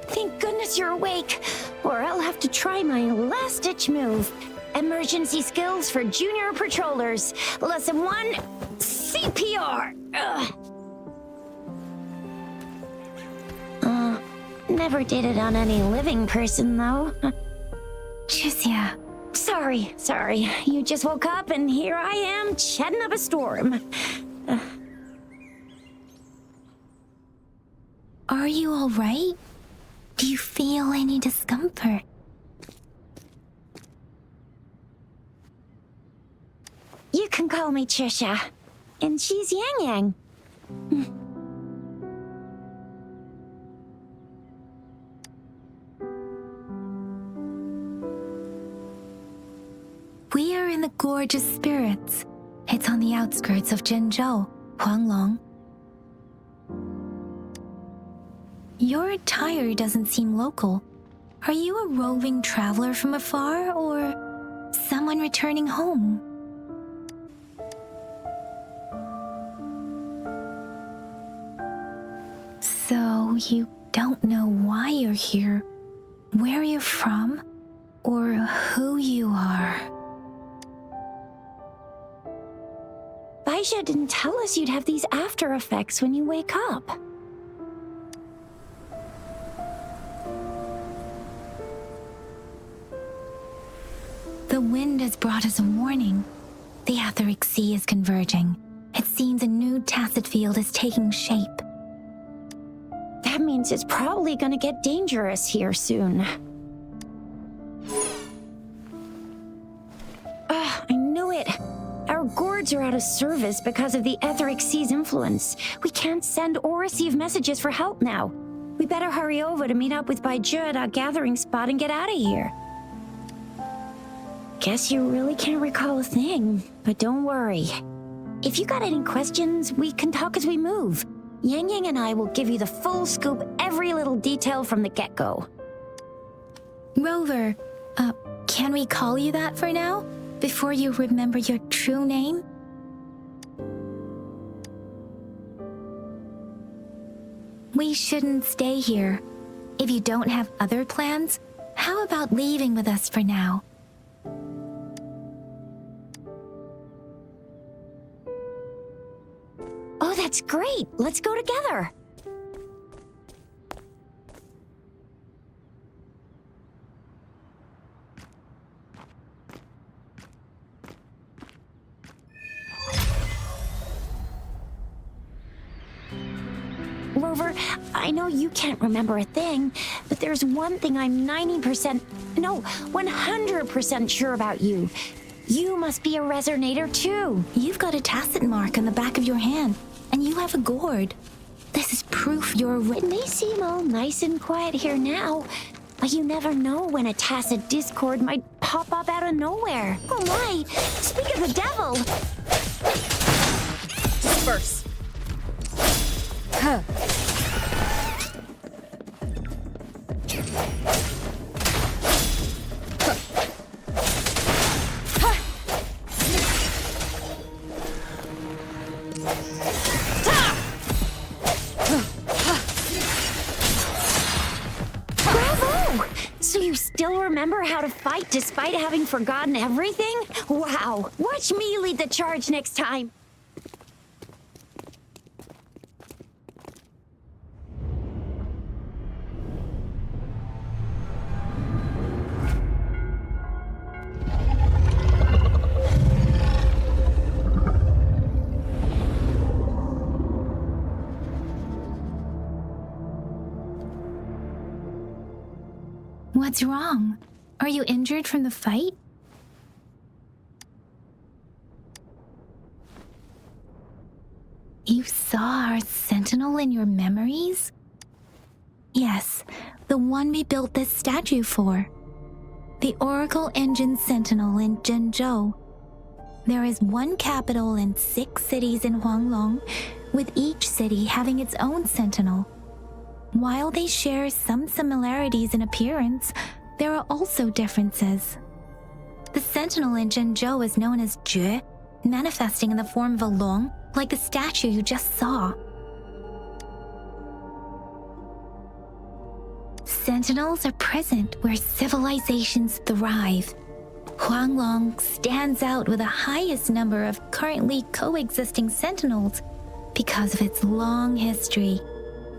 Thank goodness you're awake, or I'll have to try my last-ditch move. Emergency skills for junior patrollers. Lesson 1, CPR. Never did it on any living person, though. Jusia. Sorry. You just woke up, and here I am, chatting up a storm. Are you all right? Do you feel any discomfort? You can call me Trisha, and she's Yang Yang. We are in the Gorge of Spirits. It's on the outskirts of Zhenzhou, Huanglong. Your attire doesn't seem local. Are you a roving traveler from afar, or someone returning home? So you don't know why you're here, where you're from, or who you are. Baisha didn't tell us you'd have these after effects when you wake up. The wind has brought us a warning. The Etheric Sea is converging. It seems a new tacit field is taking shape. That means it's probably gonna get dangerous here soon. I knew it. Our gourds are out of service because of the Etheric Sea's influence. We can't send or receive messages for help now. We better hurry over to meet up with Baiju at our gathering spot and get out of here. Guess you really can't recall a thing, but don't worry. If you got any questions, we can talk as we move. Yang Yang and I will give you the full scoop, every little detail from the get-go. Rover, can we call you that for now? Before you remember your true name? We shouldn't stay here. If you don't have other plans, how about leaving with us for now? Oh, that's great! Let's go together! Rover, I know you can't remember a thing, but there's one thing I'm 100% sure about you. You must be a resonator too. You've got a tacit mark on the back of your hand, and you have a gourd. This is proof you're a It may seem all nice and quiet here now, but you never know when a tacit discord might pop up out of nowhere. Oh my! Speak of the devil! Disperse. Huh. Bravo! So you still remember how to fight despite having forgotten everything? Wow! Watch me lead the charge next time! What's wrong? Are you injured from the fight? You saw our sentinel in your memories? Yes, the one we built this statue for. The Oracle Engine Sentinel in Zhenzhou. There is one capital and 6 cities in Huanglong, with each city having its own sentinel. While they share some similarities in appearance, there are also differences. The sentinel in Zhenzhou is known as Jue, manifesting in the form of a long, like the statue you just saw. Sentinels are present where civilizations thrive. Huanglong stands out with the highest number of currently coexisting sentinels because of its long history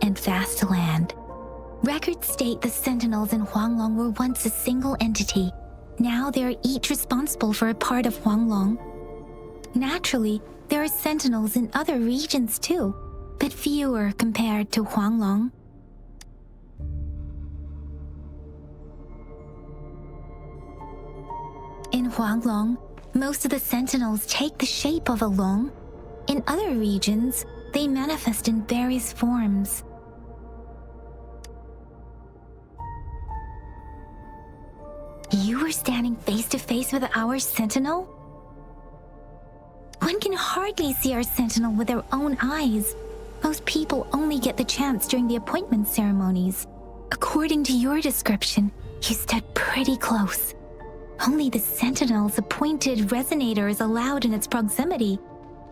and vast land. Records state the sentinels in Huanglong were once a single entity. Now they are each responsible for a part of Huanglong. Naturally, there are sentinels in other regions too, but fewer compared to Huanglong. In Huanglong, most of the sentinels take the shape of a long. In other regions, they manifest in various forms. You were standing face to face with our sentinel? One can hardly see our sentinel with their own eyes. Most people only get the chance during the appointment ceremonies. According to your description, you stood pretty close. Only the sentinel's appointed resonator is allowed in its proximity.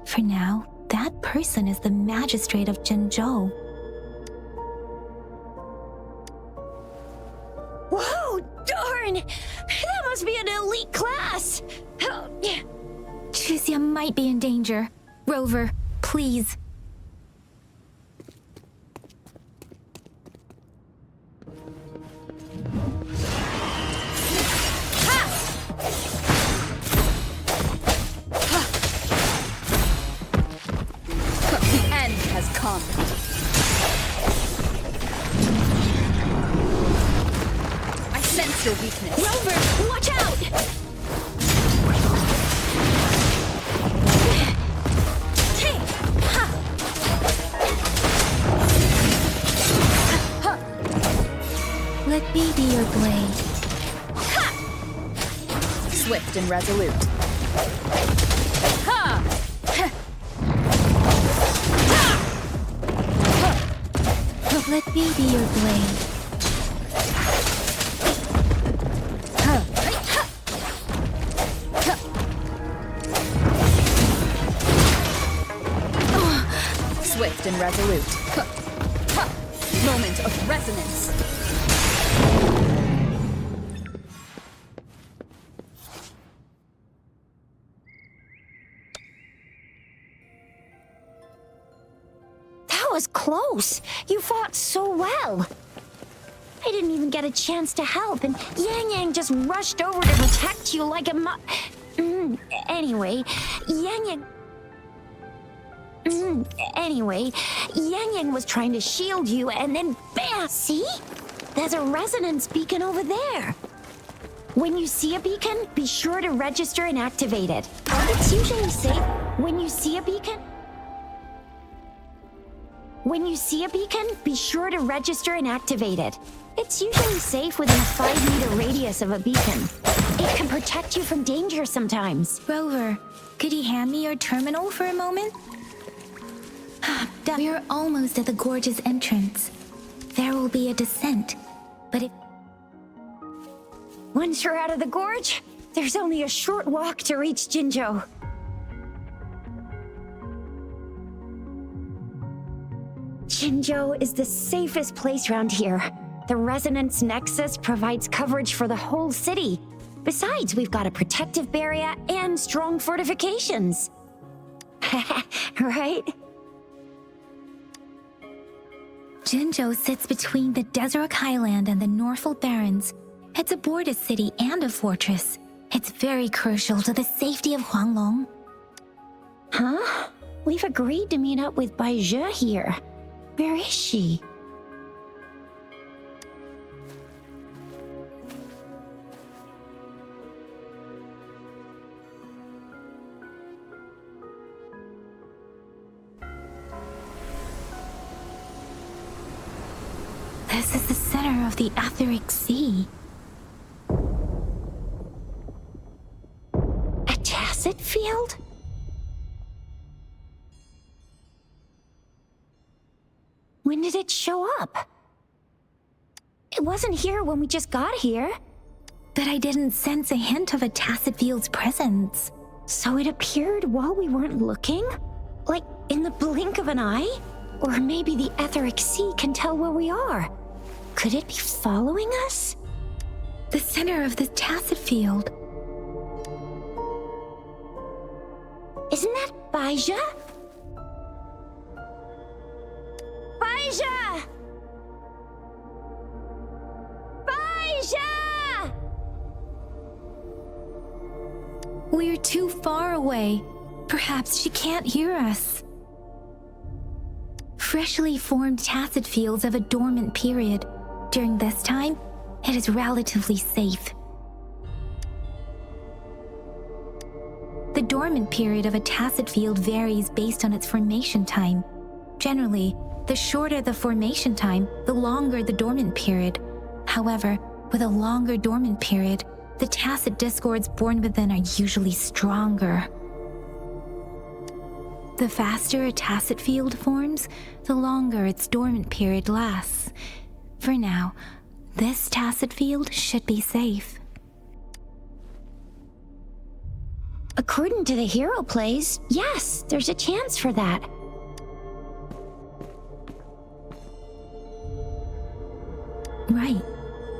For now, that person is the magistrate of Zhenzhou. Whoa, darn! That must be an elite class! Chuzia might be in danger. Rover, please. The end has come. I sense your weakness. Rover, watch out! Let me be your blade. Swift and resolute. Ha! Let me be your blade. Swift and resolute. Moment of resonance. That was close. You fought so well. I didn't even get a chance to help, and Yang Yang just rushed over to protect you like a Anyway, Yang Yang... Anyway, Yang Yang was trying to shield you and then bam! See? There's a resonance beacon over there. When you see a beacon, be sure to register and activate it. It's usually safe when you see a beacon. When you see a beacon, be sure to register and activate it. It's usually safe within a 5-meter radius of a beacon. It can protect you from danger sometimes. Rover, could you hand me your terminal for a moment? We're almost at the gorge's entrance. There will be a descent, but if... Once you're out of the gorge, there's only a short walk to reach Jinzhou. Jinzhou is the safest place around here. The Resonance Nexus provides coverage for the whole city. Besides, we've got a protective barrier and strong fortifications. Right? Jinzhou sits between the Desert Highland and the Norfolk Barrens. It's a border city and a fortress. It's very crucial to the safety of Huanglong. Huh? We've agreed to meet up with Bai Zhe here. Where is she? This is the center of the Etheric Sea. A tacit field? When did it show up? It wasn't here when we just got here. But I didn't sense a hint of a tacit field's presence. So it appeared while we weren't looking? Like in the blink of an eye? Or maybe the Etheric Sea can tell where we are. Could it be following us? The center of the tacit field. Isn't that Bai Zhe? Bai Zhe! Bai Zhe! We're too far away. Perhaps she can't hear us. Freshly formed tacit fields have a dormant period. During this time, it is relatively safe. The dormant period of a tacit field varies based on its formation time. Generally, the shorter the formation time, the longer the dormant period. However, with a longer dormant period, the tacit discords born within are usually stronger. The faster a tacit field forms, the longer its dormant period lasts. For now, this tacit field should be safe. According to the hero plays, yes, there's a chance for that. Right.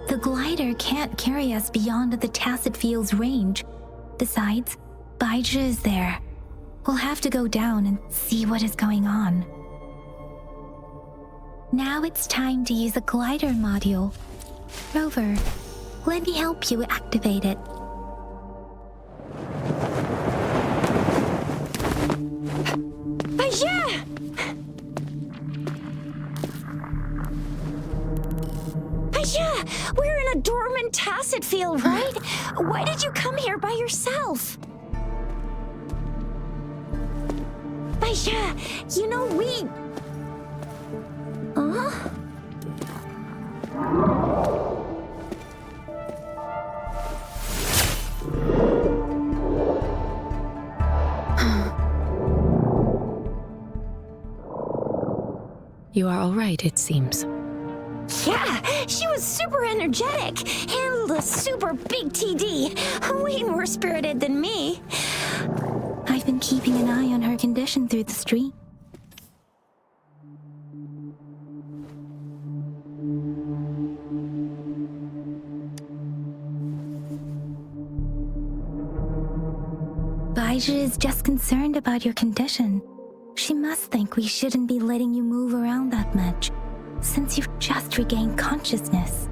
The glider can't carry us beyond the tacit field's range. Besides, Bai Zhe is there. We'll have to go down and see what is going on. Now it's time to use a glider module. Rover, let me help you activate it. Bai Zhe! Bai Zhe, we're in a dormant tacit field, right? Why did you come here by yourself? Bai Zhe, you know we... Huh? You are all right, it seems. Yeah, she was super energetic. Handled a super big TD. Way more spirited than me. I've been keeping an eye on her condition through the street. Bai Zhe is just concerned about your condition. She must think we shouldn't be letting you move around that much, since you've just regained consciousness.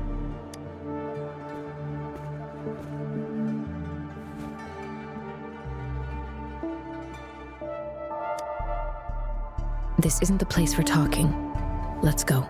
This isn't the place for talking. Let's go.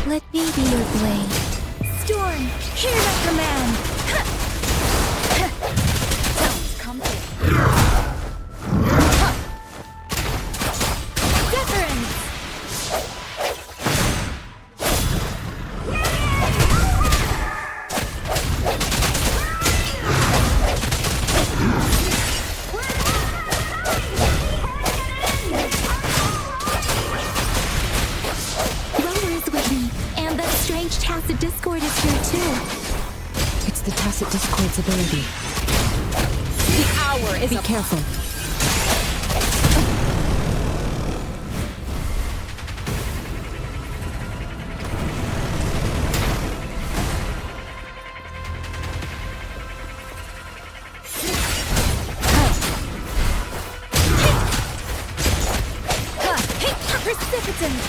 Let me be your blade. Storm, hear that command! Sounds come through. Deference! Rover is with me, and that strange tacit discord is here too. It's the tacit discord's ability. The hour is Be upon. careful. Precipitance!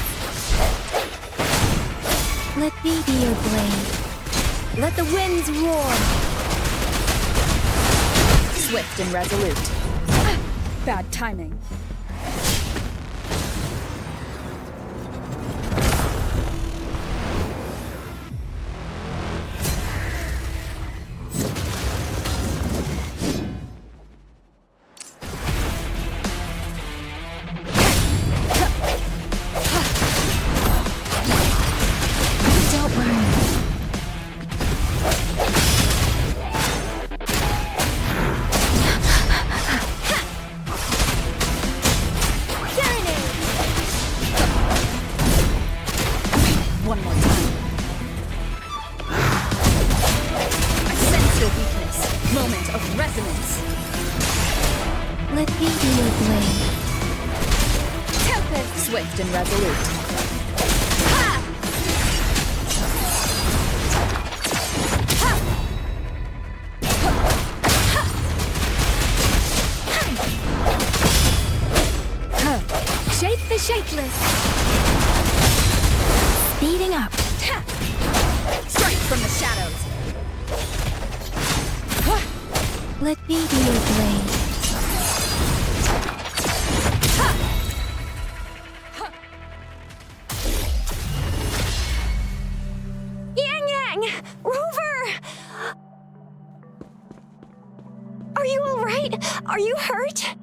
Let me be your blade. Let the winds roar. Swift and resolute. Bad timing. Don't worry. Serenade! One more time. I sense your weakness. Moment of resonance. Let me be your blade. Tempest. Swift and resolute. Shape the shapeless. Speeding up. Strike from the shadows. Let me be your blade. Yang Yang! Rover! Are you all right? Are you hurt?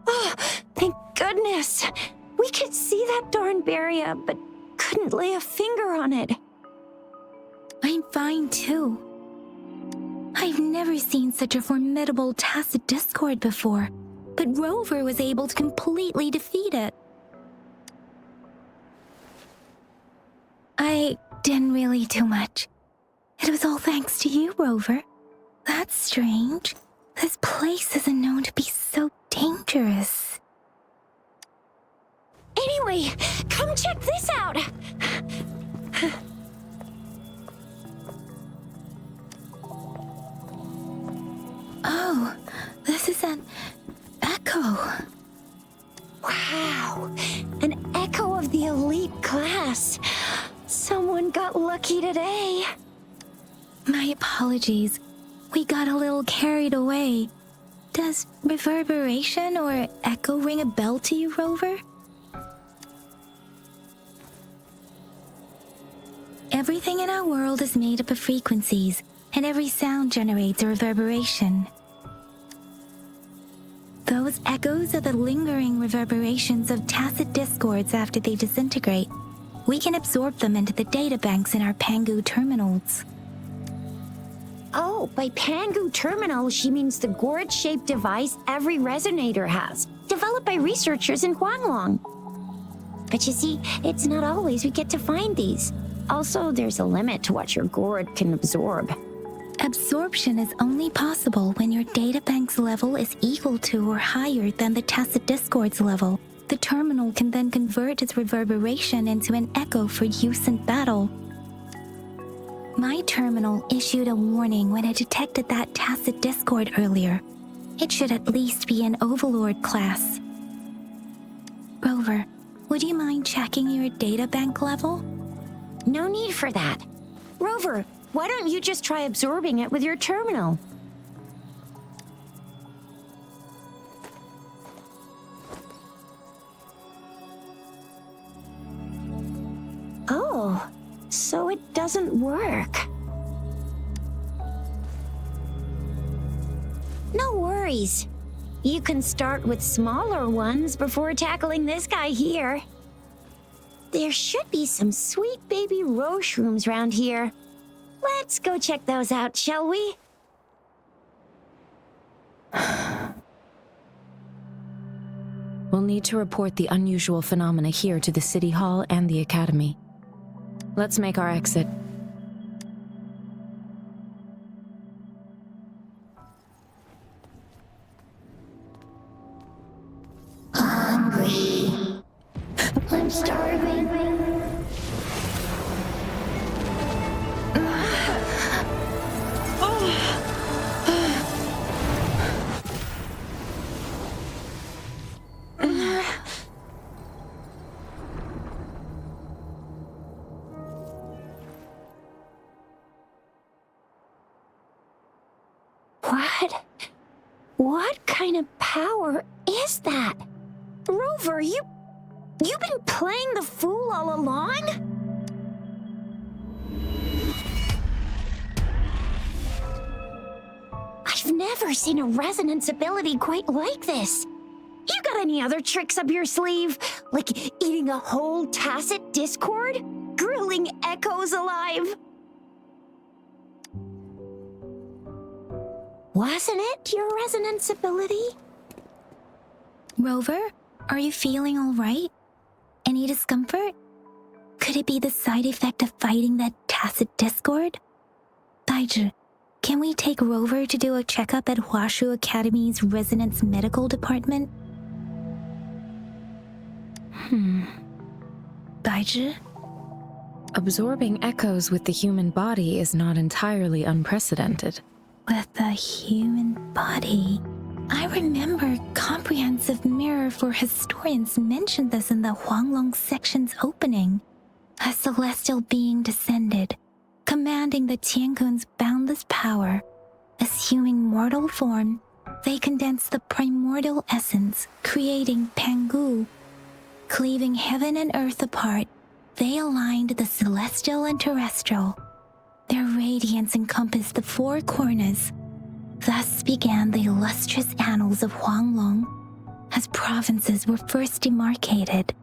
Oh, thank goodness. We could see that darn barrier, but couldn't lay a finger on it. I'm fine too. I've never seen such a formidable tacit discord before, but Rover was able to completely defeat it. I didn't really do much. It was all thanks to you, Rover. That's strange. This place isn't known to be so dangerous. Anyway, come check this out. Oh, this is an echo. Wow, an echo of the elite class. Someone got lucky today. My apologies. We got a little carried away. Does reverberation or echo ring a bell to you, Rover? Everything in our world is made up of frequencies, and every sound generates a reverberation. Those echoes are the lingering reverberations of tacit discords after they disintegrate. We can absorb them into the data banks in our Pangu terminals. Oh, by Pangu Terminal, she means the gourd-shaped device every resonator has, developed by researchers in Huanglong. But you see, it's not always we get to find these. Also, there's a limit to what your gourd can absorb. Absorption is only possible when your databank's level is equal to or higher than the tacit discord's level. The terminal can then convert its reverberation into an echo for use in battle. My terminal issued a warning when it detected that tacit discord earlier. It should at least be an Overlord class. Rover, would you mind checking your databank level? No need for that. Rover, why don't you just try absorbing it with your terminal? Oh, so it doesn't work. No worries. You can start with smaller ones before tackling this guy here. There should be some sweet baby roche rooms around here. Let's go check those out, shall we? We'll need to report the unusual phenomena here to the City Hall and the Academy. Let's make our exit. Hungry. I'm starving. What kind of power is that? Rover, you've been playing the fool all along? I've never seen a resonance ability quite like this. You got any other tricks up your sleeve? Like eating a whole tacit discord? Grilling echoes alive? Wasn't it your resonance ability? Rover, are you feeling all right? Any discomfort? Could it be the side effect of fighting that tacit discord? Daiju, can we take Rover to do a checkup at Huashu Academy's Resonance Medical Department? Daiju? Absorbing echoes with the human body is not entirely unprecedented. With the human body. I remember Comprehensive Mirror for Historians mentioned this in the Huanglong section's opening. A celestial being descended, commanding the Tiankun's boundless power. Assuming mortal form, they condensed the primordial essence, creating Pangu. Cleaving heaven and earth apart, they aligned the celestial and terrestrial. Their radiance encompassed the four corners. Thus began the illustrious annals of Huanglong, as provinces were first demarcated.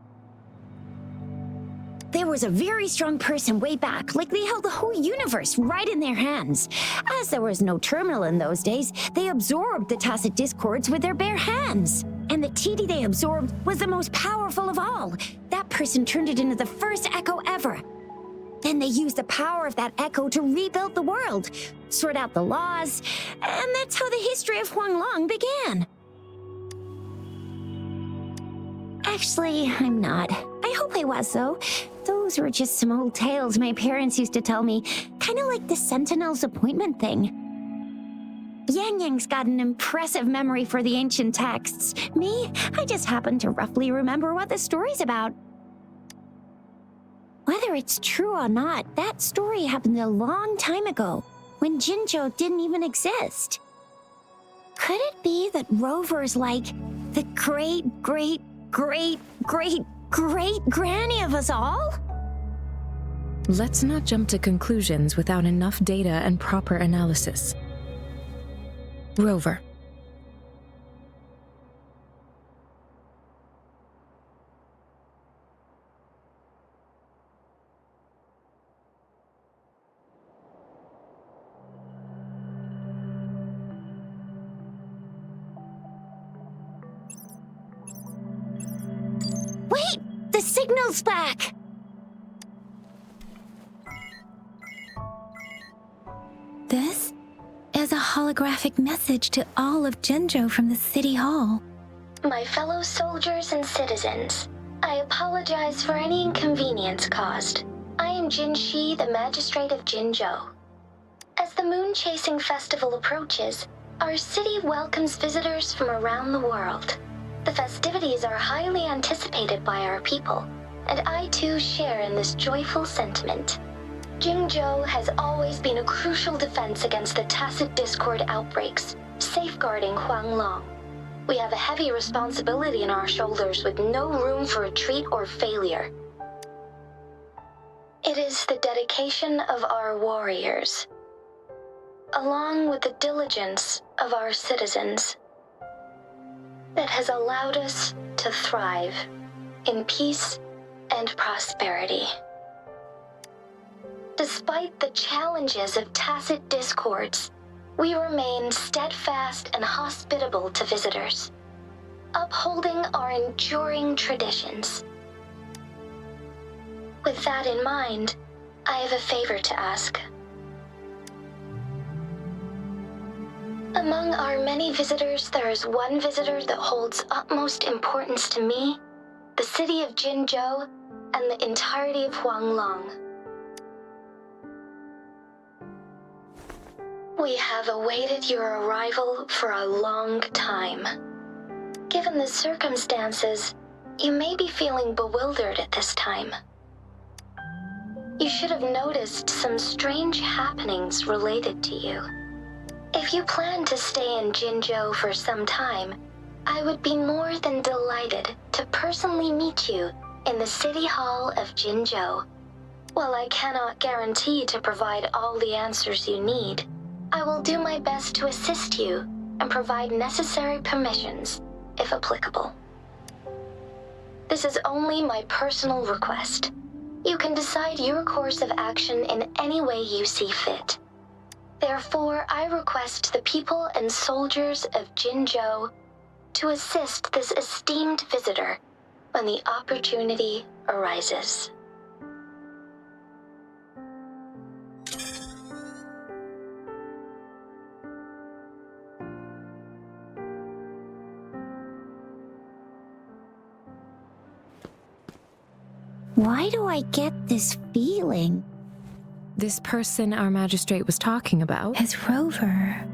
There was a very strong person way back, like they held the whole universe right in their hands. As there was no terminal in those days, they absorbed the tacit discords with their bare hands. And the TD they absorbed was the most powerful of all. That person turned it into the first echo ever. Then they used the power of that echo to rebuild the world, sort out the laws, and that's how the history of Huanglong began. Actually, I'm not. I hope I was, though. Those were just some old tales my parents used to tell me, kind of like the Sentinel's appointment thing. Yang Yang's got an impressive memory for the ancient texts. Me, I just happen to roughly remember what the story's about. Whether it's true or not, that story happened a long time ago, when Jinzhou didn't even exist. Could it be that Rover's like the great-great-great-great-great-granny of us all? Let's not jump to conclusions without enough data and proper analysis. Rover. Wait! The signal's back! This is a holographic message to all of Jinzhou from the City Hall. My fellow soldiers and citizens, I apologize for any inconvenience caused. I am Jin Shi, the Magistrate of Jinzhou. As the Moon Chasing Festival approaches, our city welcomes visitors from around the world. The festivities are highly anticipated by our people, and I too share in this joyful sentiment. Jinzhou has always been a crucial defense against the tacit discord outbreaks, safeguarding Huanglong. We have a heavy responsibility on our shoulders with no room for retreat or failure. It is the dedication of our warriors, along with the diligence of our citizens, that has allowed us to thrive in peace and prosperity. Despite the challenges of tacit discords, we remain steadfast and hospitable to visitors, upholding our enduring traditions. With that in mind, I have a favor to ask. Among our many visitors, there is one visitor that holds utmost importance to me, the city of Jinzhou, and the entirety of Huanglong. We have awaited your arrival for a long time. Given the circumstances, you may be feeling bewildered at this time. You should have noticed some strange happenings related to you. If you plan to stay in Jinzhou for some time, I would be more than delighted to personally meet you in the City Hall of Jinzhou. While I cannot guarantee to provide all the answers you need, I will do my best to assist you and provide necessary permissions, if applicable. This is only my personal request. You can decide your course of action in any way you see fit. Therefore, I request the people and soldiers of Jinzhou to assist this esteemed visitor when the opportunity arises. Why do I get this feeling? This person our magistrate was talking about? Is Rover.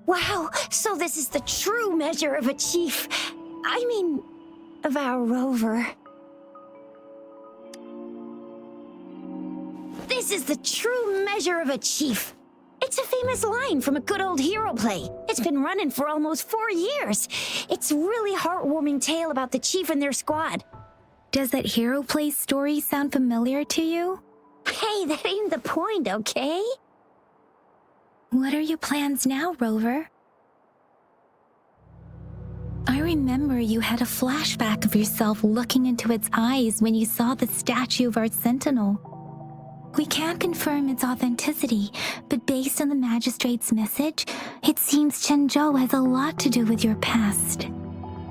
Wow, so this is the true measure of a chief. I mean, of our rover. This is the true measure of a chief. It's a famous line from a good old hero play. It's been running for almost 4 years. It's a really heartwarming tale about the chief and their squad. Does that hero play story sound familiar to you? Hey, that ain't the point, okay? What are your plans now, Rover? I remember you had a flashback of yourself looking into its eyes when you saw the statue of our sentinel. We can't confirm its authenticity, but based on the magistrate's message, it seems Jinzhou has a lot to do with your past.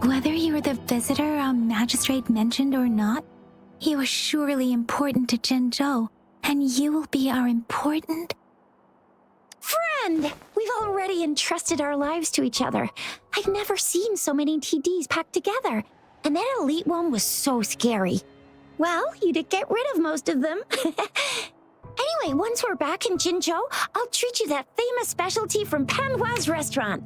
Whether you were the visitor our magistrate mentioned or not, you are surely important to Jinzhou, and you will be our important friend! We've already entrusted our lives to each other. I've never seen so many TDs packed together, and that elite one was so scary. Well, you did get rid of most of them. Anyway, once we're back in Jinzhou, I'll treat you that famous specialty from Panhua's restaurant.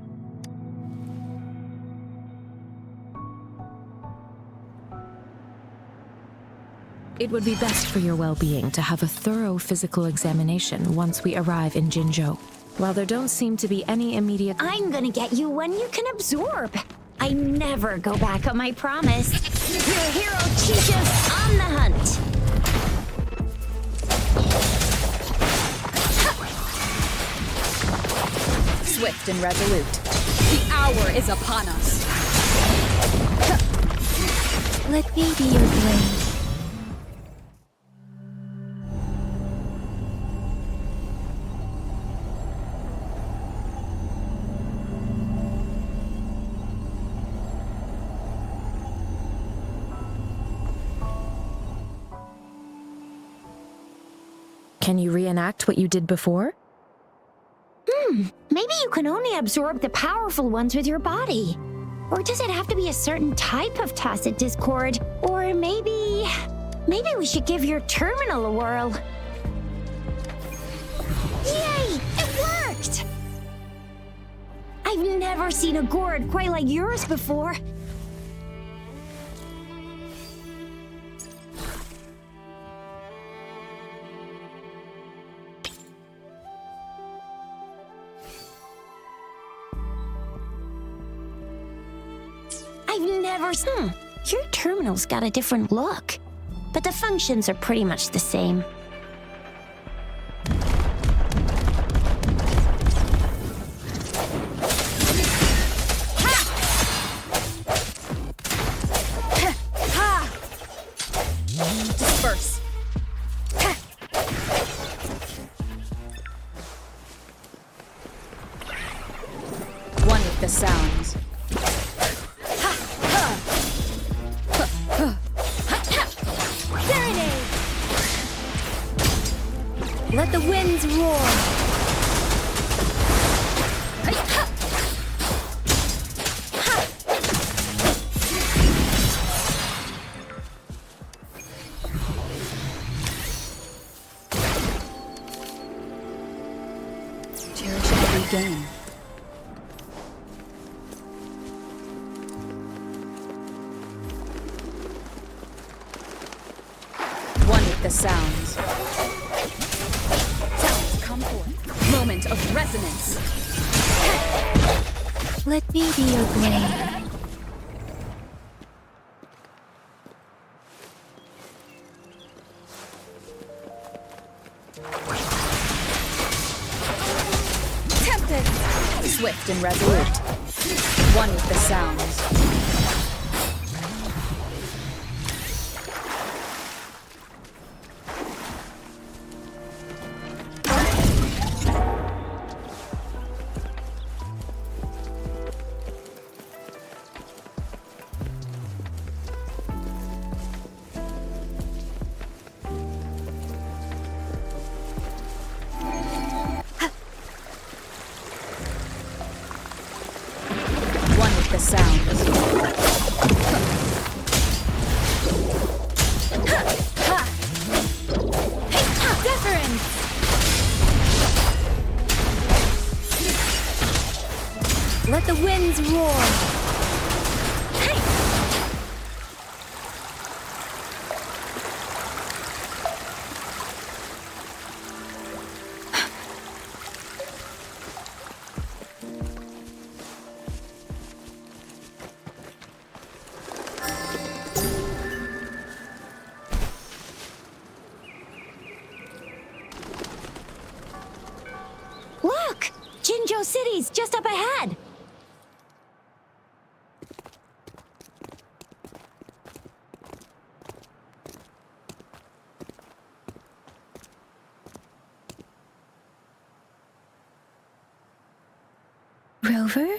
It would be best for your well-being to have a thorough physical examination once we arrive in Jinzhou. While there don't seem to be any immediate... I'm gonna get you one you can absorb. I never go back on my promise. Your hero Chicha's on the hunt. Swift and resolute. The hour is upon us. Let me be your blade. Can you reenact what you did before? Maybe you can only absorb the powerful ones with your body. Or does it have to be a certain type of tacit discord? Or maybe we should give your terminal a whirl. Yay! It worked! I've never seen a gourd quite like yours before. Your terminal's got a different look, but the functions are pretty much the same. Disperse. One with the sounds. Let the winds roar. Cherish every game. One with the sounds. Moment of resonance. Let me be your blade. Tempest. Swift and resolute. One with the sounds. The sounds. Deference. Let the winds roar. Look! Jinzhou City's just up ahead! Rover?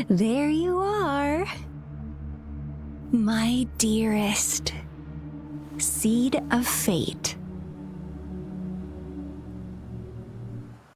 There you are. My dearest. Seed of fate.